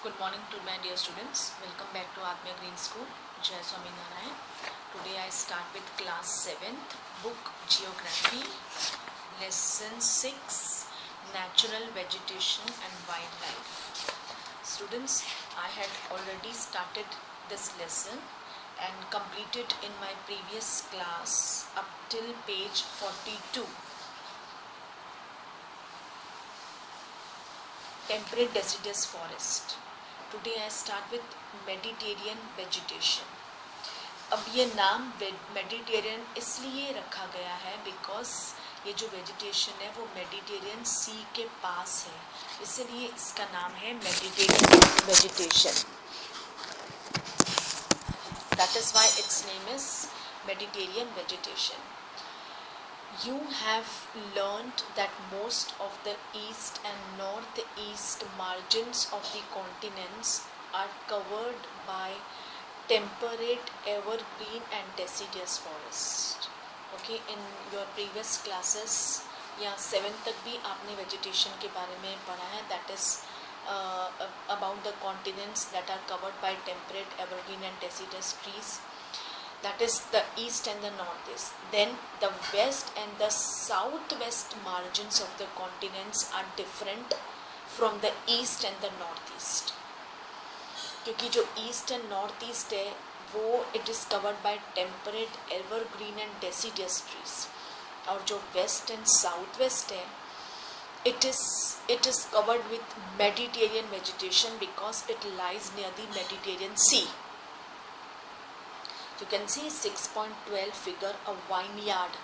Good morning to my dear students. Welcome back to Atmiya Green School, Jai Swami Narayan. Today I start with class 7th, book Geography, lesson 6, Natural Vegetation and Wildlife. Students, I had already started this lesson and completed in my previous class up till page 42. Temperate deciduous forest. Today I start with Mediterranean vegetation. अब ये नाम Mediterranean इसलिए रखा गया है because ये जो vegetation है वो मेडिटेरियन सी के पास है, इसलिए इसका नाम है Mediterranean vegetation. That is why it's name is Mediterranean vegetation. You have learnt that most of the east and northeast margins of the continents are covered by temperate evergreen and deciduous forest. Okay, in your previous classes या 7th तक भी आपने vegetation के बारे में पढ़ा है. That is about the continents that are covered by temperate evergreen and deciduous trees. That is the east and the northeast. Then the west and the southwest margins of the continents are different from the east and the northeast. क्योंकि जो east and northeast है वो it is covered by temperate evergreen and deciduous trees, और जो west and southwest है it is covered with Mediterranean vegetation because it lies near the Mediterranean Sea. You can see 6.12 figure a vineyard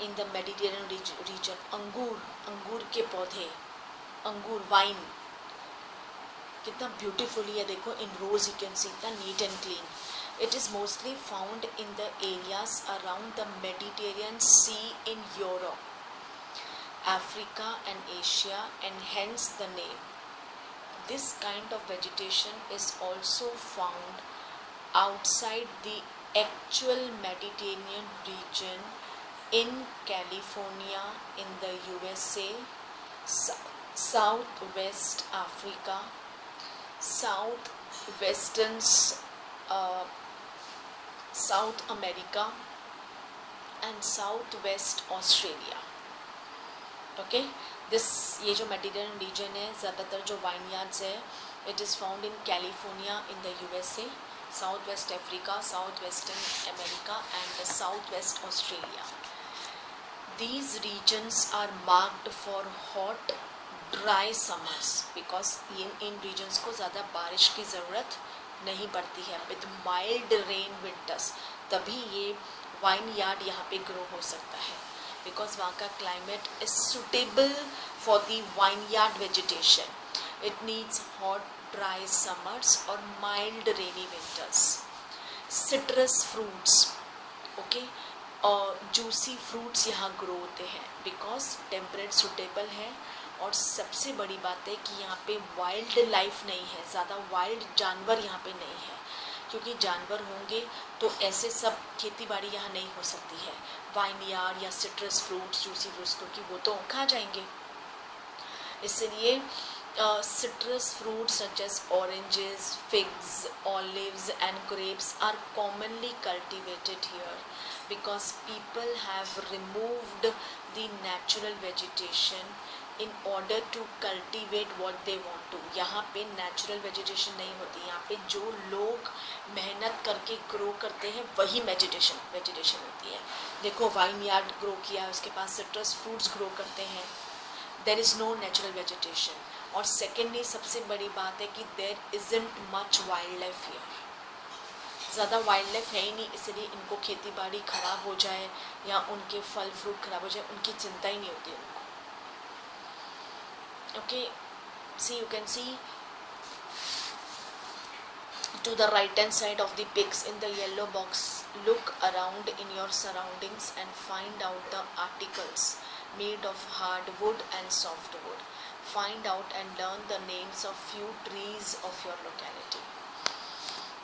in the Mediterranean region. अंगूर के पौधे, अंगूर wine कितना beautifully है देखो. इन रोज यू कैन सी इतना neat and clean. It is mostly found in the areas around the Mediterranean Sea in Europe, Africa and Asia, and hence the name. This kind of vegetation is also found outside the actual Mediterranean region in California in the USA, Southwest Africa, South America and Southwest Australia. Okay, ये जो Mediterranean region है ज़्यादातर जो vineyards है it is found in California in the USA, Southwest Africa, Southwestern America and the Southwest Australia. These regions are marked for hot, dry summers because in regions को ज़्यादा बारिश की ज़रूरत नहीं पड़ती है. With mild rain winters, तभी ये vineyard यहाँ पे grow हो सकता है because वहाँ का climate is suitable for the vineyard vegetation. It needs hot, dry summers or mild rainy winters. Citrus fruits, okay, और juicy fruits यहाँ grow होते हैं because temperate suitable है. और सबसे बड़ी बात है कि यहाँ पे वाइल्ड लाइफ नहीं है, ज़्यादा वाइल्ड जानवर यहाँ पे नहीं है, क्योंकि जानवर होंगे तो ऐसे सब खेती बाड़ी यहाँ नहीं हो सकती है. वाइनयार्ड या सिट्रस फ्रूट्स, जूसी फ्रूट्स, क्योंकि वो तो खा जाएंगे. इसलिए citrus fruits such as oranges, figs, olives and grapes are commonly cultivated here because people have removed the natural vegetation in order to cultivate what they want to. यहाँ पे natural vegetation नहीं होती, यहाँ पे जो लोग मेहनत करके grow करते हैं वही vegetation होती है. देखो vineyard grow किया है, उसके पास citrus fruits grow करते हैं. There is no natural vegetation. और सेकेंडली सबसे बड़ी बात है कि there isn't much wildlife here. ज़्यादा वाइल्ड लाइफ है ही नहीं, इसलिए इनको खेती बाड़ी ख़राब हो जाए या उनके फल फ्रूट ख़राब हो जाए उनकी चिंता ही नहीं होती उनको. Okay, see you can see to the right hand side of the pics in the yellow box. Look around in your surroundings and find out the articles made of hardwood and softwood. Find out and learn the names of few trees of your locality.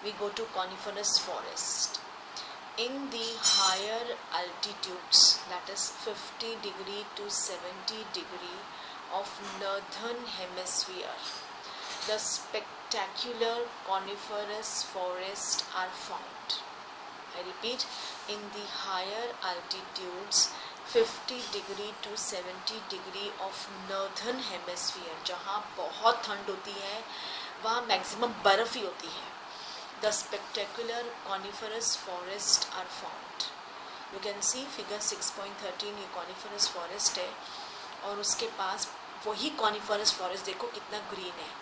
We go to coniferous forest. In the higher altitudes, that is 50 degree to 70 degree of northern hemisphere, The spectacular coniferous forests are found. I repeat, in the higher altitudes 50 degree to 70 degree of northern hemisphere, जहाँ बहुत ठंड होती है वहाँ maximum बर्फ ही होती है. The spectacular coniferous forests are found. You can see figure 6.13, ये coniferous forest है और उसके पास वही coniferous forest देखो कितना ग्रीन है.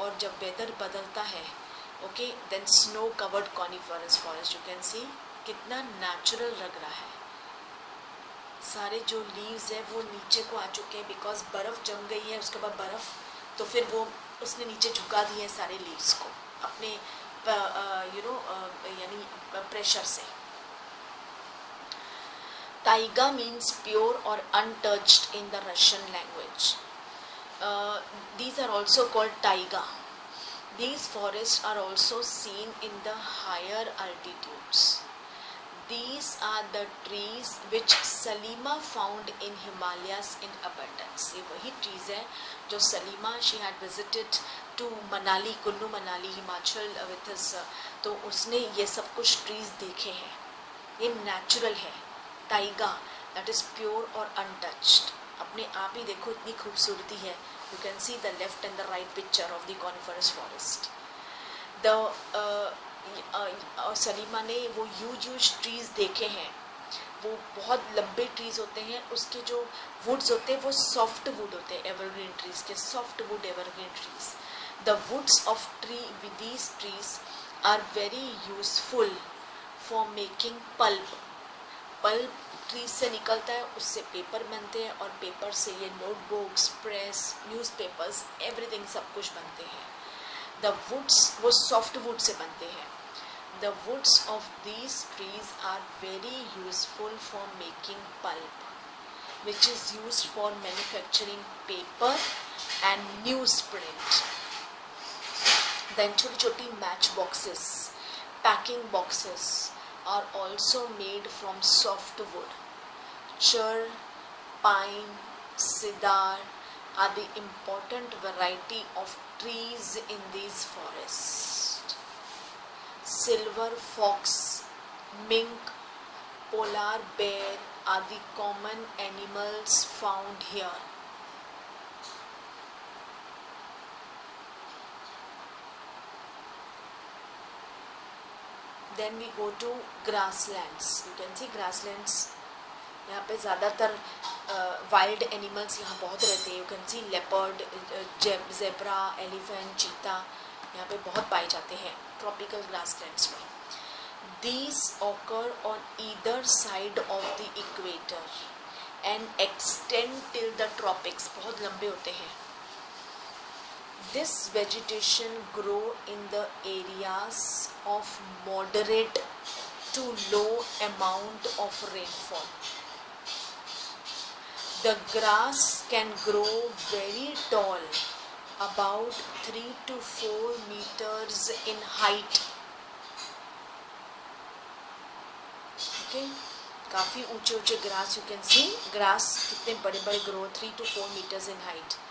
और जब वेदर बदलता है, okay, than snow covered coniferous forest, you can सी कितना नेचुरल लग रहा है. सारे जो लीव्स है वो नीचे को आ चुके हैं बिकॉज बर्फ़ जम गई है. उसके बाद बर्फ़ तो फिर वो उसने नीचे झुका दिए सारे लीव्स को अपने यानी प्रेशर से. टाइगा मीन्स प्योर और untouched in the Russian language. These are also called taiga. These forests are also seen in the higher altitudes. These are the trees which Salima found in Himalayas in abundance. ये वही trees है जो Salima she had visited to Manali, Kullu Manali, Himachal with his, तो उसने ये सब कुछ trees देखे हैं. ये natural है. टाइगा that is pure और untouched. अपने आप ही देखो इतनी खूबसूरती है. You can see the left and the right picture of the coniferous forest. Salima ने वो ह्यूज ट्रीज देखे हैं. वो बहुत लंबे ट्रीज होते हैं. उसके जो वुड्स होते हैं वो सॉफ्ट वुड होते हैं. एवरग्रीन ट्रीज के softwood evergreen trees. The woods of tree with these trees are very useful for making pulp. Pulp tree से निकलता है, उससे पेपर बनते हैं और पेपर से ये नोटबुक्स, प्रेस, न्यूज़पेपर्स, एवरीथिंग सब कुछ बनते हैं. द वुड्स वो सॉफ्ट वुड से बनते हैं. The woods of these trees are very useful for making pulp which is used for manufacturing paper and newsprint. Then छोटी छोटी matchboxes, packing boxes are also made from softwood. Chir, pine, cedar are the important variety of trees in these forests. Silver fox, mink, polar bear are the common animals found here. Then we go to grasslands. You can see grasslands. यहाँ पे ज़्यादातर wild animals यहाँ बहुत रहते हैं. You can C leopard, zebra, elephant, चीता यहाँ पे बहुत पाए जाते हैं ट्रॉपिकल ग्रासलैंड्स में. These occur on either side of the equator and extend till the tropics. बहुत लंबे होते हैं. This vegetation grow in the areas of moderate to low amount of rainfall. The grass can grow very tall, about 3 to 4 meters in height. Okay, काफ़ी ऊंचे ऊंचे grass. You can see grass कितने बड़े बड़े grow, 3 to 4 meters in height.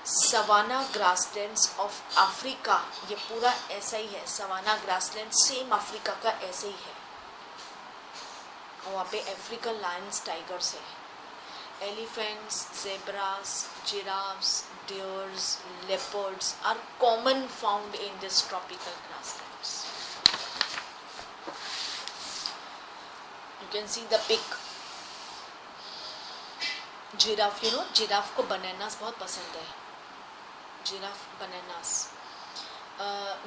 Savanna grasslands of Africa, ये पूरा ऐसा ही है. सवाना ग्रासलैंड सेम अफ्रीका का ऐसे ही है. और वहाँ पे अफ्रीकन लायंस, टाइगर्स है. Elephants, zebras, giraffes, deers, leopards are common found in this tropical grasslands. You can see the pic. Giraffe, you know giraffe को बनानास बहुत पसंद है. Giraffe, bananas.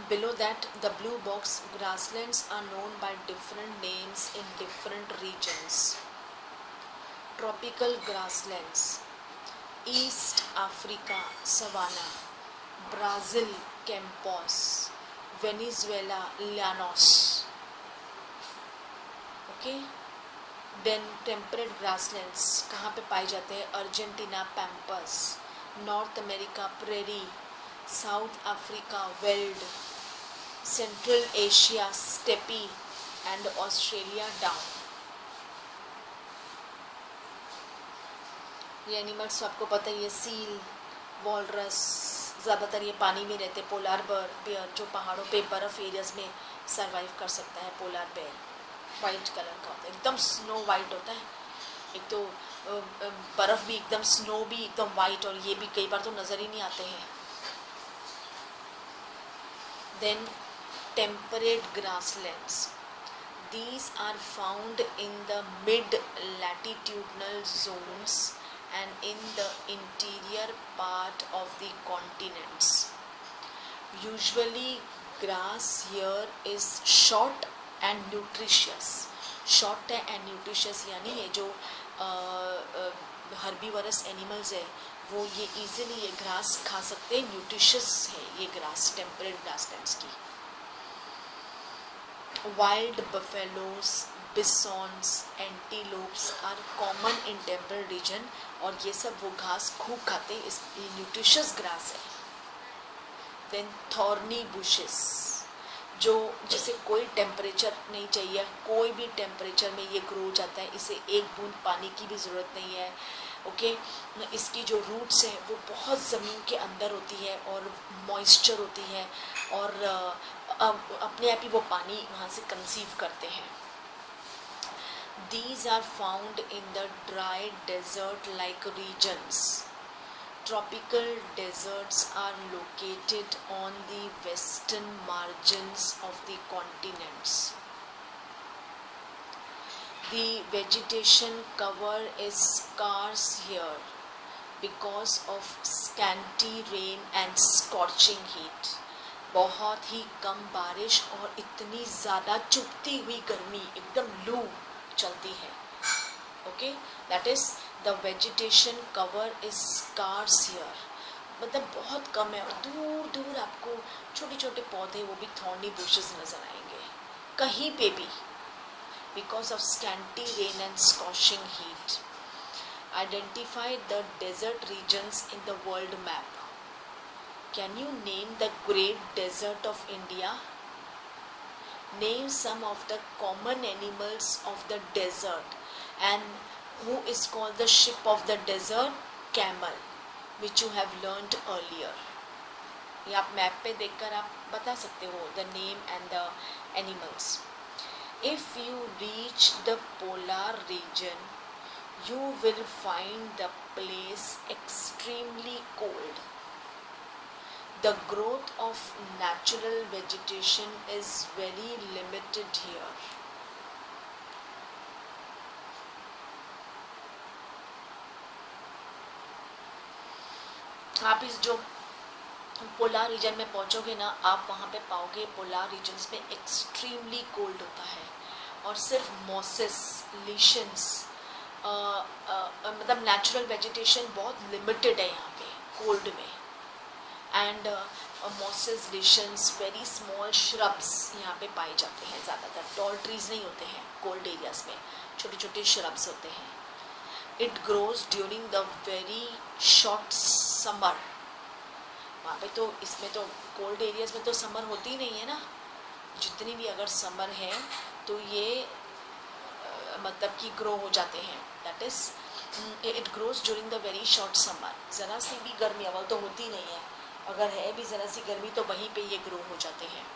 Below that, the blue box grasslands are known by different names in different regions. Tropical grasslands: East Africa savanna, Brazil Campos, Venezuela llanos. Okay. Then temperate grasslands कहाँ पे पाए जाते हैं? Argentina pampas, north America prairie, south Africa weld, central Asia steppe and Australia down. ये animals आपको पता ही है. Seal, walrus, ज़्यादातर ये पानी में रहते। पोलार बेयर जो पहाड़ों पे बर्फ़ एरियाज में सरवाइव कर सकता है, पोलार बेयर वाइट कलर का होता है, एकदम स्नो वाइट होता है। एक तो बर्फ़ भी एकदम, स्नो भी एकदम वाइट, और ये भी कई बार तो नज़र ही नहीं आते हैं। Then temperate grasslands, these are found in the mid latitudinal zones and in the interior part of the continents. Usually grass here is short and nutritious. Short and nutritious यानी ये जो हर्बीवरस एनिमल्स है वो ये easily ये grass खा सकते हैं, न्यूट्रिशियस है ये ग्रास, टेम्परेट ग्रासलैंड्स की। Wild buffaloes, bisons, antelopes are common in temperate region, और ये सब वो घास खूब खाते हैं, इस न्यूट्रिशियस ग्रास है। Then thorny bushes, जो जिसे कोई टेम्परेचर नहीं चाहिए, कोई भी टेम्परेचर में ये ग्रो हो जाता है, इसे एक बूंद पानी की भी ज़रूरत नहीं है। ओके इसकी जो रूट्स है वो बहुत ज़मीन के अंदर होती है और मॉइस्चर होती है, और अपने आप ही वो पानी वहाँ से कंसीव करते हैं। These are found in the dry desert-like regions. Tropical deserts are located on the western margins of the continents. The vegetation cover is scarce here because of scanty rain and scorching heat. बहुत ही कम बारिश और इतनी ज़्यादा चुभती हुई गर्मी, एकदम लू चलती है। Okay that is the vegetation cover is scarce here, मतलब बहुत कम है, और दूर दूर आपको छोटे छोटे पौधे, वो भी थॉर्नी बुशेस नज़र आएंगे कहीं पे भी, because of scanty rain and scorching heat. Identify the desert regions in the world map. Can you name the great desert of India? Name some of the common animals of the desert, and who is called the ship of the desert? Camel, which you have learned earlier. ये आप map पे देखकर आप बता सकते हो the name and the animals. If you reach the polar region, you will find the place extremely cold. The growth of natural vegetation is very limited here. आप इस जो पोलार रीजन में पहुंचोगे ना, आप वहाँ पे पाओगे पोलार रीजन्स में एक्सट्रीमली कोल्ड होता है, और सिर्फ मॉसेस, लीशंस, मतलब नेचुरल वेजिटेशन बहुत लिमिटेड है यहाँ पे कोल्ड में, and mosses, lichens, very small shrubs यहाँ पे पाए जाते हैं। ज़्यादातर टॉल ट्रीज नहीं होते हैं कोल्ड एरियाज में, छोटे छोटे श्रब्स होते हैं। It grows during the very short summer. वहाँ पे तो, इसमें तो कोल्ड एरियाज में तो समर होती ही नहीं है ना, जितनी भी अगर समर है तो ये मतलब कि ग्रो हो जाते हैं। That is it grows during the very short summer. ज़रा सी भी गर्मी अवल तो होती नहीं है, अगर है भी ज़रा सी गर्मी तो वहीं पे ये ग्रो हो जाते हैं।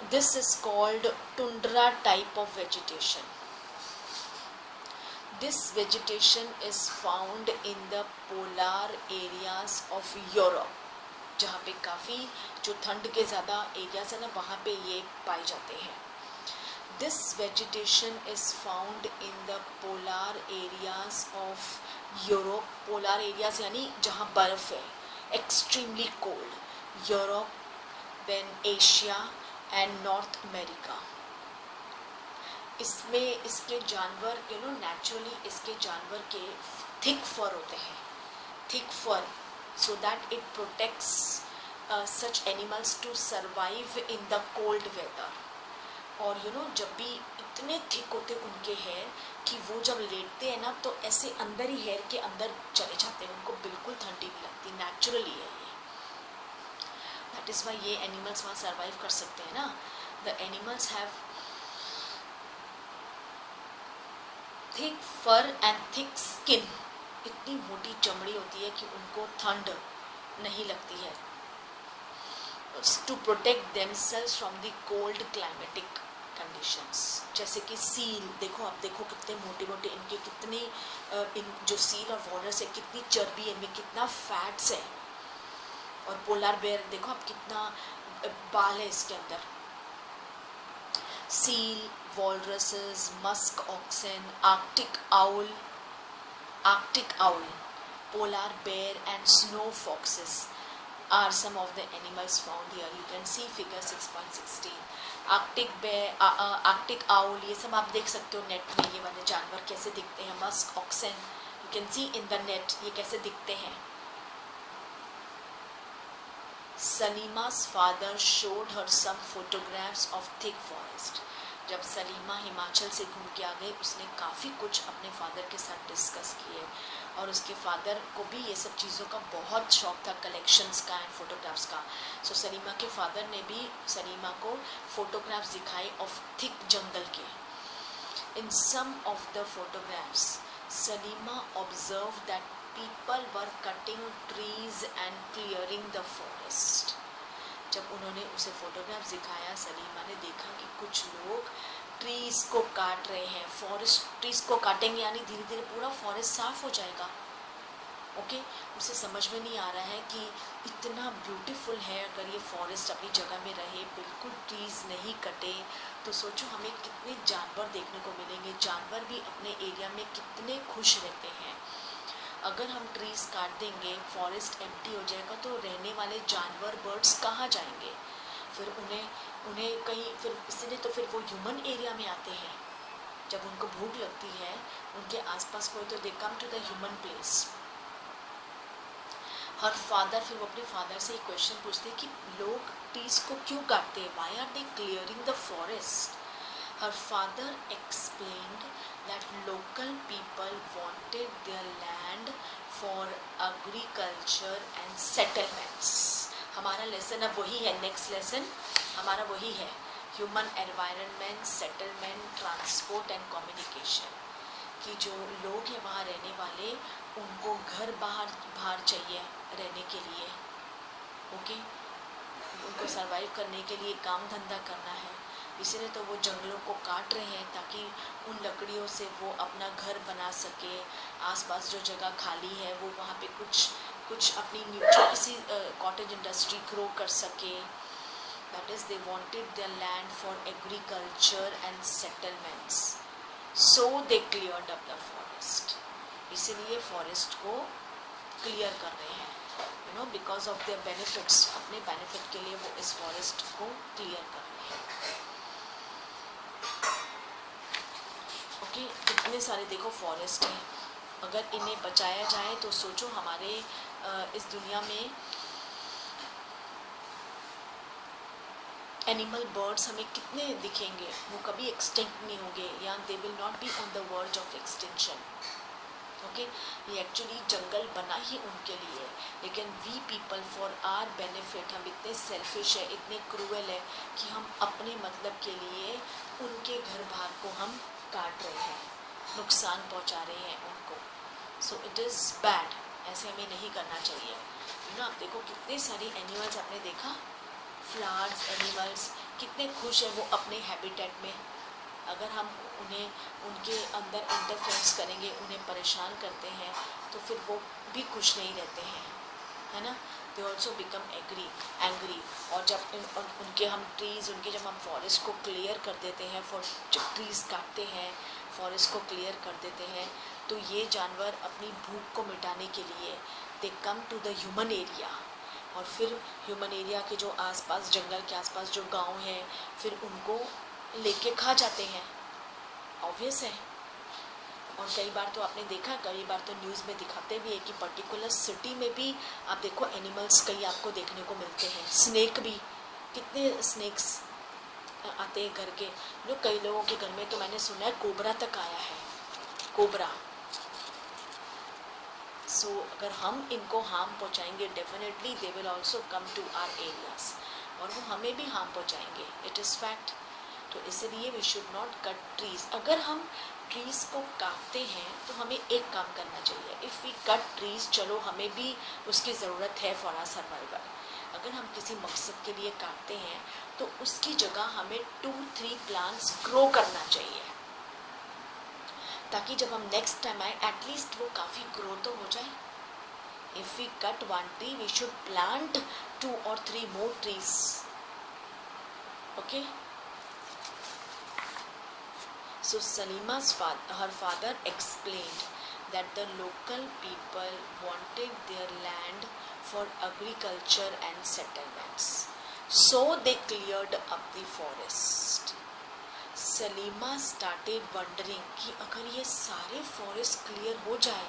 This is called tundra type of vegetation. This vegetation is found in the polar areas of Europe, जहाँ पे काफ़ी जो ठंड के ज़्यादा एरियाज है ना, वहाँ पे ये पाए जाते हैं। This vegetation is found in the polar areas of Europe. Polar areas यानी जहाँ बर्फ़ है, extremely cold, Europe, then Asia and North America. इसमें इसके जानवर नेचुरली इसके जानवर के थिक फर होते हैं, thick fur, so that it protects such animals to survive in the cold weather. और जब भी इतने थिक होते उनके हेयर कि वो जब लेटते हैं ना तो ऐसे अंदर ही हेयर के अंदर चले जाते हैं, उनको बिल्कुल ठंडी नहीं लगती, नेचुरली है ये। दैट इज़ वाई ये एनिमल्स वहाँ सर्वाइव कर सकते हैं ना। The animals have thick fur and thick skin. इतनी मोटी चमड़ी होती है कि उनको ठंड नहीं लगती है, to protect themselves from the cold climatic conditions. जैसे कि सील, देखो आप देखो कितने मोटे मोटे इनके, कितने इन जो सील और वॉलरस है कितनी चर्बी है इनमें, कितना फैट्स है। और पोलर बेयर देखो आप कितना बाल है इसके अंदर। Seal, walruses, musk oxen, Arctic owl, polar bear and snow foxes are some of the animals found here. You can see figure 6.16. Arctic owl, ये सब आप देख सकते हो नेट में, ये वाले जानवर कैसे दिखते हैं। musk oxen, you can see in the net, ये कैसे दिखते हैं। Salima's father showed her some photographs of thick forest. जब सलीमा हिमाचल से घूम के आ गई, उसने काफ़ी कुछ अपने फादर के साथ डिस्कस किए, और उसके फादर को भी ये सब चीज़ों का बहुत शौक था, कलेक्शंस का एंड फोटोग्राफ्स का। सो सलीमा के फादर ने भी सलीमा को फोटोग्राफ्स दिखाए ऑफ थिक जंगल के। In some of the photographs Salima observe that people were cutting trees and clearing the forest. जब उन्होंने उसे फोटोग्राफ दिखाया, सलीमा ने देखा कि कुछ लोग ट्रीज को काट रहे हैं। फॉरेस्ट ट्रीज को काटेंगे यानी धीरे धीरे पूरा फॉरेस्ट साफ हो जाएगा। ओके, उसे समझ में नहीं आ रहा है कि इतना ब्यूटीफुल है, अगर ये फॉरेस्ट अपनी जगह में रहे, बिल्कुल ट्रीज नहीं कटे, तो सोचो हमें कितने जानवर देखने को मिलेंगे। जानवर भी अपने एरिया में कितने खुश रहते हैं। अगर हम ट्रीज काट देंगे, फॉरेस्ट एम्प्टी हो जाएगा, तो रहने वाले जानवर, बर्ड्स कहाँ जाएंगे? फिर उन्हें कहीं, फिर इसलिए तो फिर वो ह्यूमन एरिया में आते हैं। जब उनको भूख लगती है, उनके आसपास कोई, तो they come to the human place. Her father, फिर वो अपने फादर से एक क्वेश्चन पूछते हैं कि लोग ट्रीज को क्यों काटते हैं, why are they clearing the forest? Her father explained that local people wanted their land for agriculture and settlements. हमारा लेसन अब वही है, नेक्स्ट लेसन हमारा वही है, human environment, settlement, transport and communication. कि जो लोग हैं वहाँ रहने वाले, उनको घर बाहर चाहिए रहने के लिए। ओके, उनको सरवाइव करने के लिए काम धंधा करना है, इसीलिए तो वो जंगलों को काट रहे हैं ताकि उन लकड़ियों से वो अपना घर बना सके। आसपास जो जगह खाली है वो वहाँ पे कुछ अपनी छोटी सी कॉटेज इंडस्ट्री ग्रो कर सके। That is they wanted there land for agriculture and settlements, so they cleared up the forest. इसीलिए फॉरेस्ट को क्लियर कर रहे हैं, you know, because of their benefits. अपने बेनिफिट के लिए वो इस फॉरेस्ट को क्लियर कर रहे हैं। ओके, कितने सारे देखो फॉरेस्ट हैं, अगर इन्हें बचाया जाए तो सोचो हमारे इस दुनिया में एनिमल, बर्ड्स हमें कितने दिखेंगे, वो कभी एक्सटिंक्ट नहीं होंगे, या they will not be on the verge of extinction. Okay, ये एक्चुअली जंगल बना ही उनके लिए, लेकिन we people for our benefit, हम इतने सेल्फिश है, इतने क्रूएल है कि हम अपने मतलब के लिए उनके घर बार को हम काट रहे हैं, नुकसान पहुंचा रहे हैं उनको। सो इट इज़ बैड, ऐसे हमें नहीं करना चाहिए। यू नो, आप देखो कितने सारी एनिमल्स, आपने देखा फ्लावर्स, एनिमल्स कितने खुश हैं वो अपने हैबिटेट में। अगर हम उन्हें उनके अंदर इंटरफेरेंस करेंगे, उन्हें परेशान करते हैं, तो फिर वो भी खुश नहीं रहते हैं, है ना। They also become angry. और जब उनके हम ट्रीज़, उनके जब हम फॉरेस्ट को क्लियर कर देते हैं, ट्रीज़ काटते हैं, फॉरेस्ट को क्लियर कर देते हैं, तो ये जानवर अपनी भूख को मिटाने के लिए they come to the human area. और फिर ह्यूमन एरिया के जो आसपास, जंगल के आसपास जो गांव हैं, फिर उनको लेके खा जाते हैं, ऑब्वियस है। और कई बार तो आपने देखा, कई बार तो न्यूज़ में दिखाते भी है कि पर्टिकुलर सिटी में भी आप देखो एनिमल्स कई आपको देखने को मिलते हैं। स्नेक भी, कितने स्नेक्स आते हैं घर के, जो कई लोगों के घर में तो मैंने सुना है कोबरा तक आया है, कोबरा। सो अगर हम इनको हार्म पहुंचाएंगे, definitely they will also come to our areas, और वो हमें भी हार्म पहुंचाएंगे, इट इज़ फैक्ट। तो इसलिए we should not cut trees. अगर हम ट्रीज को काटते हैं तो हमें एक काम करना चाहिए, इफ़ वी कट ट्रीज, चलो हमें भी उसकी ज़रूरत है फॉर आवर सर्वाइवल, अगर हम किसी मकसद के लिए काटते हैं तो उसकी जगह हमें 2-3 प्लांट्स ग्रो करना चाहिए, ताकि जब हम नेक्स्ट टाइम आए एटलीस्ट वो काफ़ी ग्रो तो हो जाए। If we cut 1 tree we should plant 2 or 3 more trees. Okay, so Salima's her father explained that the local people wanted their land for agriculture and settlements, so they cleared up the forest. Salima started wondering कि अगर ये सारे forest clear हो जाए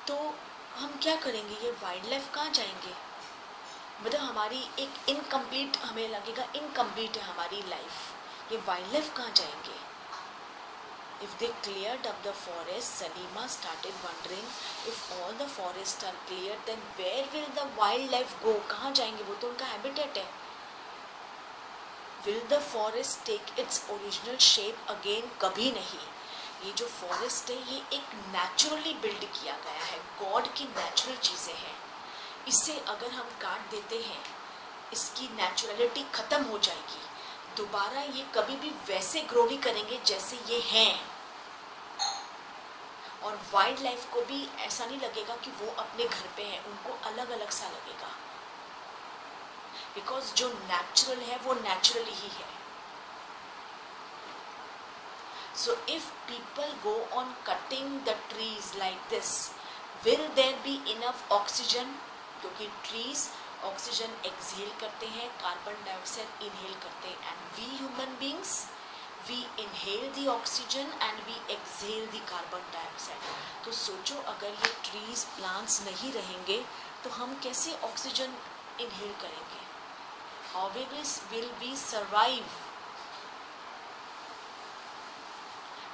तो हम क्या करेंगे, ये वाइल्ड लाइफ कहाँ जाएंगे, मतलब हमारी एक इनकम्प्लीट, हमें लगेगा इनकम्प्लीट है हमारी लाइफ, ये वाइल्ड लाइफ कहाँ जाएंगे। If they cleared up the forest, Salima started wondering if all the forest are clear then where will the wild life go, कहाँ जाएंगे, वो तो उनका हैबिटेट है। Will the forest take its original shape again, कभी नहीं। ये जो फॉरेस्ट है ये एक नेचुरली बिल्ड किया गया है, गॉड की नेचुरल चीज़ें हैं, इसे अगर हम काट देते हैं इसकी नेचुरलिटी ख़त्म हो जाएगी, दोबारा ये कभी भी वैसे ग्रो नहीं करेंगे जैसे ये हैं, और वाइल्ड लाइफ को भी ऐसा नहीं लगेगा कि वो अपने घर पे हैं, उनको अलग अलग सा लगेगा, बिकॉज जो नेचुरल है वो नेचुरली ही है। So if people go on cutting the trees like this, will there be enough oxygen? क्योंकि trees ऑक्सीजन एक्सहेल करते हैं, कार्बन डाइऑक्साइड इनहेल करते हैं, and we human beings we inhale the oxygen and we exhale the carbon dioxide. तो सोचो अगर ये trees plants नहीं रहेंगे तो हम कैसे ऑक्सीजन इनहेल करेंगे, हाउ विल वी सर्वाइव।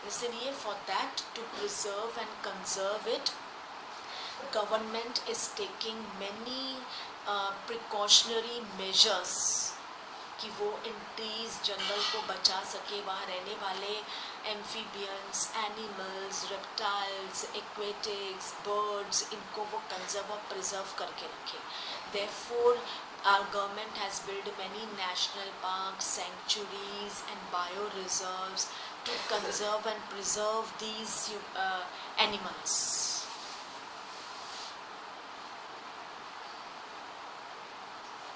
इसलिए for that to preserve and conserve it, government is taking many precautionary measures कि वो इन ट्रीज जंगल को बचा सके, वहाँ रहने वाले amphibians, animals, reptiles, aquatics, birds, इनको वो कंजर्व और प्रिजर्व करके रखे। Therefore our government has built many national parks, sanctuaries and bioreserves to conserve and preserve these animals.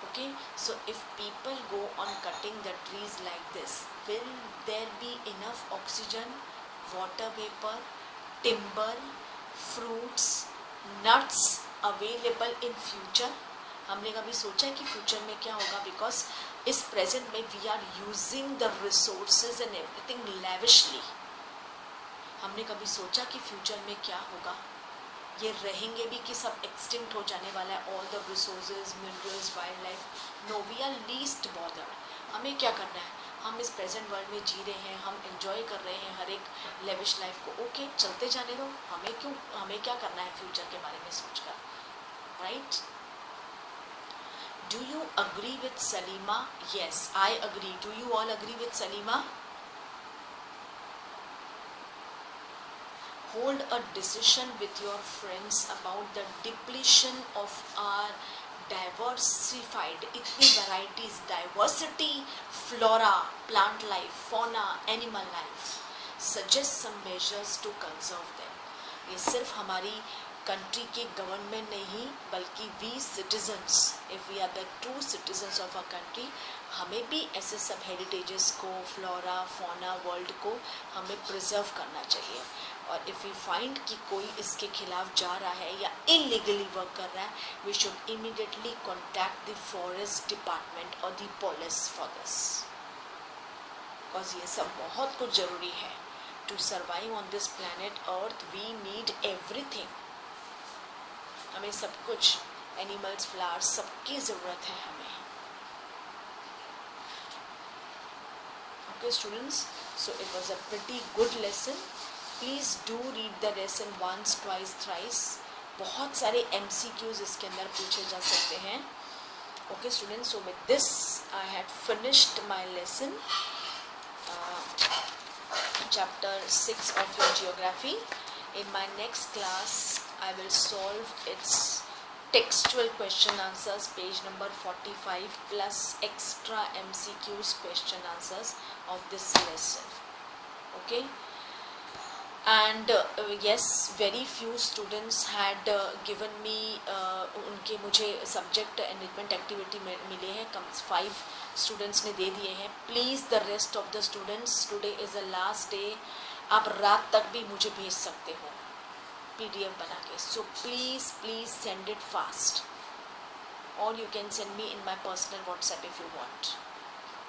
Okay, so if people go on cutting the trees like this, will there be enough oxygen, water vapor, timber, fruits, nuts available in future? हमने कभी सोचा है कि future में क्या होगा, because इस present में we are using the resources and everything lavishly. हमने कभी सोचा कि फ्यूचर में क्या होगा, ये रहेंगे भी कि सब एक्सटिंक्ट हो जाने वाला है, all the resources, minerals, wild life. No, we are least bothered. हमें क्या करना है, हम इस प्रेजेंट वर्ल्ड में जी रहे हैं, हम एंजॉय कर रहे हैं हर एक लेविश लाइफ को, ओके चलते जाने दो, हमें क्या करना है फ्यूचर के बारे में सोचकर, right. Do you agree with Salima? Yes, I agree. Do you all agree with Salima? Hold a decision with your friends about the depletion of our diversified, itni varieties, diversity, flora, plant life, fauna, animal life. Suggest some measures to conserve them. ये सिर्फ हमारी country के government नहीं बल्कि we citizens, if we are the true citizens of a country, हमें भी ऐसे सब हेरिटेजेस को, फ्लोरा, फौना, वर्ल्ड को हमें प्रिजर्व करना चाहिए। और इफ़ वी फाइंड कि कोई इसके खिलाफ जा रहा है या इलीगली वर्क कर रहा है, we should immediately contact the forest department और the police for this, because ये सब बहुत कुछ ज़रूरी है। To survive on this planet earth we need everything, हमें सब कुछ, एनिमल्स, फ्लावर्स, सबकी ज़रूरत है हमें। Okay students, so it was a pretty good lesson. Please do read the lesson once, twice, thrice. बहुत सारे MCQs इसके अंदर पूछे जा सकते हैं। Okay students, so with this I had finished my lesson. chapter 6 of your geography. In my next class, I will solve its textual question answers, page number 45, plus extra MCQs question answers of this lesson. Okay. And yes, very few students had given me उनके मुझे subject enrichment activity मिले हैं, कम 5 students ने दे दिए हैं. Please the rest of the students, today is the last day, आप रात तक भी मुझे भेज सकते हो PDF बना के. So please send it fast, or you can send me in my personal WhatsApp if you want.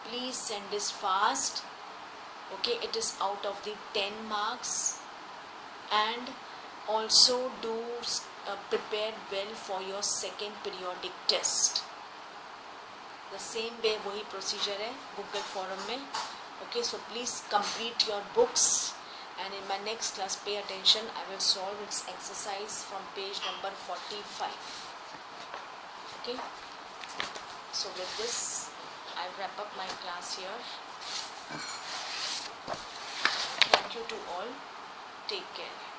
Please send this fast. Okay, it is out of the 10 marks. And also do prepare well for your second periodic test. The same way वही procedure है Google Forum में. Okay, so please complete your books, and in my next class pay attention. I will solve its exercise from page number 45. Okay, so with this I wrap up my class here. Thank you to all. Take care.